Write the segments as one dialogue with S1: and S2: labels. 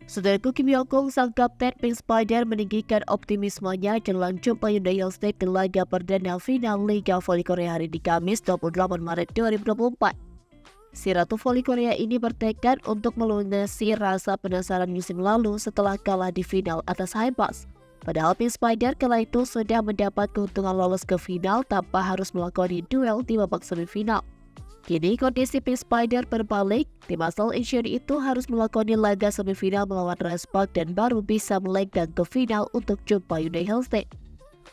S1: Saudaraku, Kim Yong-kong, sang kapten Pink Spider, meninggikan optimismenya jelang jumpa Hyundai Hillstead di laga perdana final Liga Voli Korea hari di Kamis 28 Maret 2024. Si Ratu Voli Korea ini bertekad untuk melunasi rasa penasaran musim lalu setelah kalah di final atas Haepas. Padahal Pink Spider kala itu sudah mendapat keuntungan lolos ke final tanpa harus melakoni duel di babak semifinal. Kini kondisi Pink Spider berbalik, tim asal Asian itu harus melakoni laga semifinal melawan Respark dan baru bisa melenggang ke final untuk jumpa Hyundai Hillstead.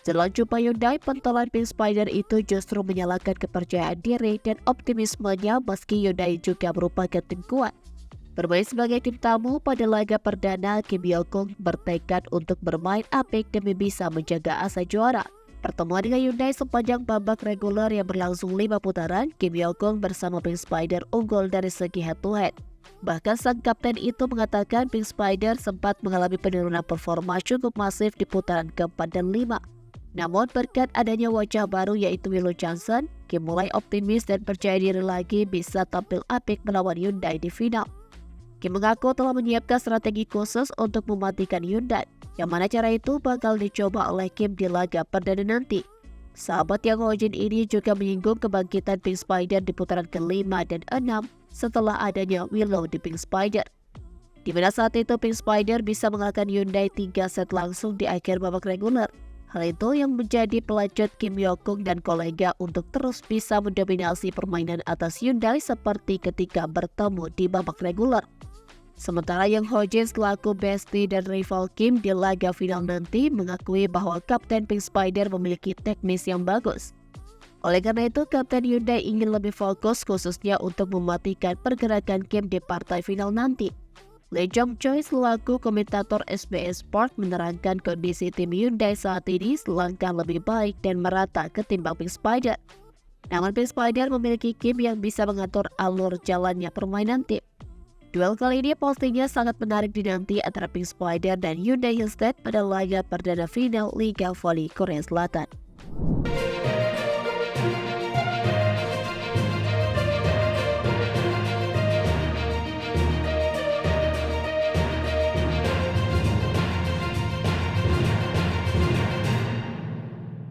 S1: Jelang jumpa Hyundai, pentolan Pink Spider itu justru menyalakan kepercayaan diri dan optimismenya meski Hyundai juga merupakan tim kuat. Bermain sebagai tim tamu pada laga perdana, Kim Yong-kong bertekad untuk bermain apik demi bisa menjaga asa juara. Pertemuan dengan Hyundai sepanjang babak reguler yang berlangsung 5 putaran, Kim Yong-kong bersama Pink Spider unggul dari segi head-to-head. Bahkan sang kapten itu mengatakan Pink Spider sempat mengalami penurunan performa cukup masif di putaran keempat dan 5. Namun berkat adanya wajah baru yaitu Willow Johnson, Kim mulai optimis dan percaya diri lagi bisa tampil apik melawan Hyundai di final. Kim mengaku telah menyiapkan strategi khusus untuk mematikan Hyundai, yang mana cara itu bakal dicoba oleh Kim di laga perdana nanti. Sahabat Yang Hojin ini juga menyinggung kebangkitan Pink Spider di putaran ke-5 dan 6 setelah adanya Willow di Pink Spider. Di mana saat itu Pink Spider bisa mengalahkan Hyundai 3 set langsung di akhir babak reguler. Hal itu yang menjadi pelacot Kim Yong-kong dan kolega untuk terus bisa mendominasi permainan atas Hyundai seperti ketika bertemu di babak reguler. Sementara Yang Hojin selaku bestie dan rival Kim di laga final nanti mengakui bahwa Kapten Pink Spider memiliki teknis yang bagus. Oleh karena itu, Kapten Hyundai ingin lebih fokus khususnya untuk mematikan pergerakan Kim di partai final nanti. Lee Jong Choi selaku komentator SBS Sport menerangkan kondisi tim Hyundai saat ini selangkah lebih baik dan merata ketimbang Pink Spider. Namun Pink Spider memiliki Kim yang bisa mengatur alur jalannya permainan tim. Duel kali ini pastinya sangat menarik dinanti antara Pink Spider dan Hyundai Hillstead pada laga perdana final Liga Voli Korea Selatan.